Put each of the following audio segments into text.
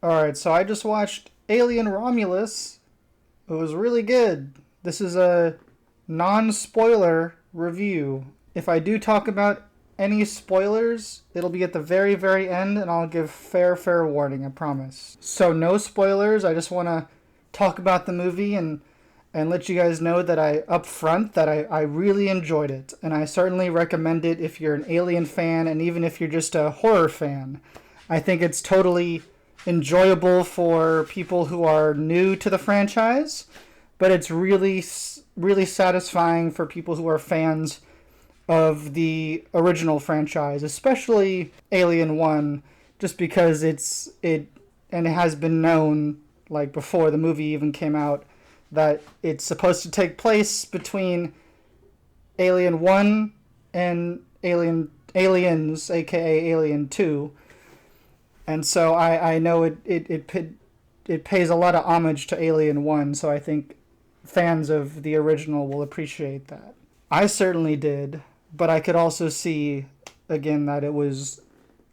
Alright, so I just watched Alien Romulus. It was really good. This is a non spoiler review. If I do talk about any spoilers, it'll be at the very, very end, and I'll give fair warning, I promise. So, no spoilers. I just want to talk about the movie and let you guys know that up front, that I really enjoyed it. And I certainly recommend it if you're an Alien fan and even if you're just a horror fan. I think it's totally enjoyable for people who are new to the franchise, but it's really satisfying for people who are fans of the original franchise, especially Alien 1, just because it has been known, like before the movie even came out, that it's supposed to take place between Alien 1 and Aliens, aka Alien 2. And so I know it pays a lot of homage to Alien 1, so I think fans of the original will appreciate that. I certainly did, but I could also see, again, that it was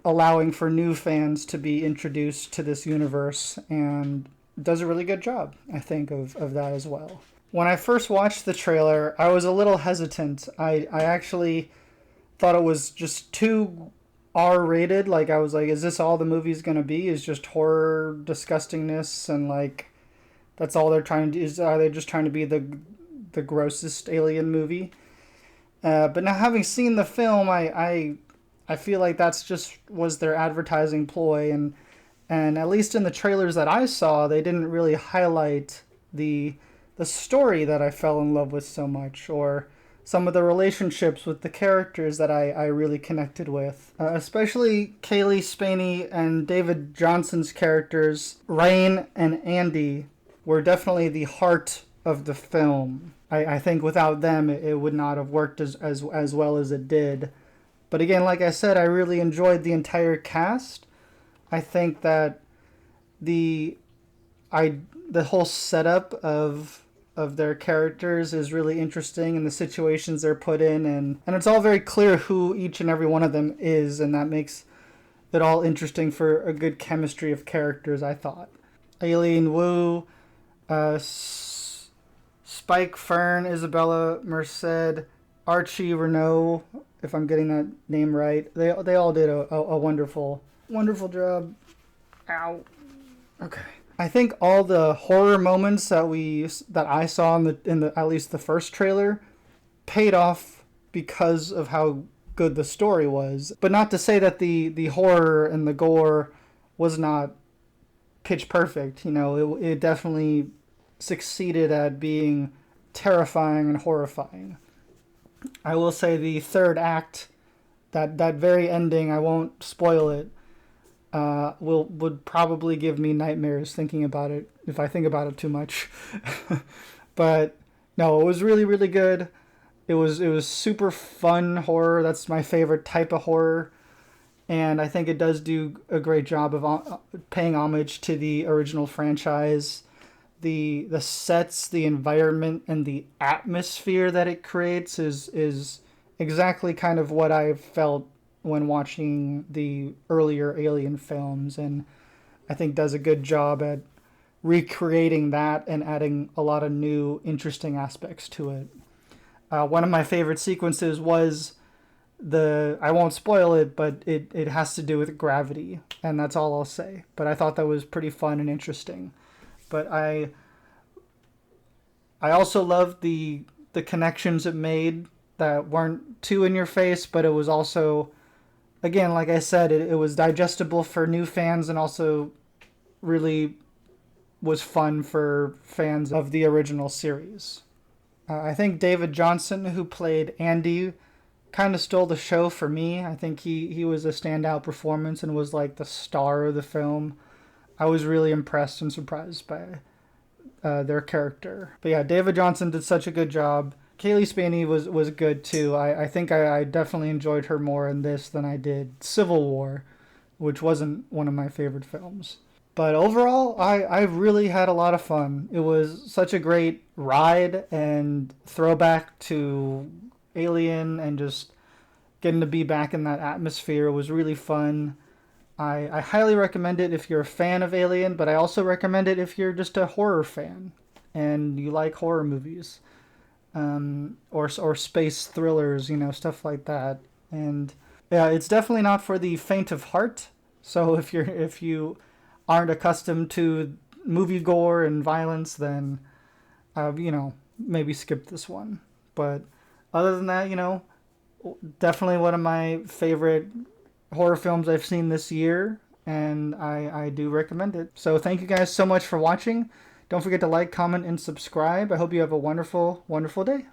allowing for new fans to be introduced to this universe and does a really good job, I think, of that as well. When I first watched the trailer, I was a little hesitant. I actually thought it was just too R-rated. Like, I was like, is this all the movie's gonna be? Is just horror, disgustingness, and like that's all they're trying to do? Are they just trying to be the grossest alien movie? But now, having seen the film, I feel like that's just was their advertising ploy, and at least in the trailers that I saw, they didn't really highlight the story that I fell in love with so much, or some of the relationships with the characters that I really connected with. Especially Kaylee Spaney and David Johnson's characters, Rain and Andy, were definitely the heart of the film. I think without them, it would not have worked as well as it did. But again, like I said, I really enjoyed the entire cast. I think that the the whole setup of their characters is really interesting, and the situations they're put in, and it's all very clear who each and every one of them is, and that makes it all interesting for a good chemistry of characters, I thought. Aileen Wu, Spike Fern, Isabella Merced, Archie Renault, if I'm getting that name right. They all did a wonderful job. Ow. Okay. I think all the horror moments that I saw in the at least the first trailer paid off because of how good the story was. But not to say that the horror and the gore was not pitch perfect. You know, it definitely succeeded at being terrifying and horrifying. I will say the third act, that very ending, I won't spoil it, would probably give me nightmares thinking about it if I think about it too much. But no, it was really good. It was super fun horror. That's my favorite type of horror, and I think it does do a great job of paying homage to the original franchise. The sets, the environment, and the atmosphere that it creates is exactly kind of what I felt when watching the earlier Alien films, and I think does a good job at recreating that and adding a lot of new interesting aspects to it. One of my favorite sequences was I won't spoil it, but it has to do with gravity, and that's all I'll say. But I thought that was pretty fun and interesting. But I also loved the connections it made that weren't too in your face, but it was also, again, like I said, it was digestible for new fans and also really was fun for fans of the original series. I think David Johnson, who played Andy, kind of stole the show for me. I think he was a standout performance and was like the star of the film. I was really impressed and surprised by their character. But yeah, David Johnson did such a good job. Kaylee Spaney was good too. I think I definitely enjoyed her more in this than I did Civil War, which wasn't one of my favorite films. But overall, I really had a lot of fun. It was such a great ride and throwback to Alien, and just getting to be back in that atmosphere was really fun. I highly recommend it if you're a fan of Alien, but I also recommend it if you're just a horror fan and you like horror movies, or space thrillers, stuff like that. And yeah, it's definitely not for the faint of heart. So if you aren't accustomed to movie gore and violence, then maybe skip this one. But other than that, definitely one of my favorite horror films I've seen this year, and I do recommend it. So thank you guys so much for watching. Don't forget to like, comment, and subscribe. I hope you have a wonderful, wonderful day.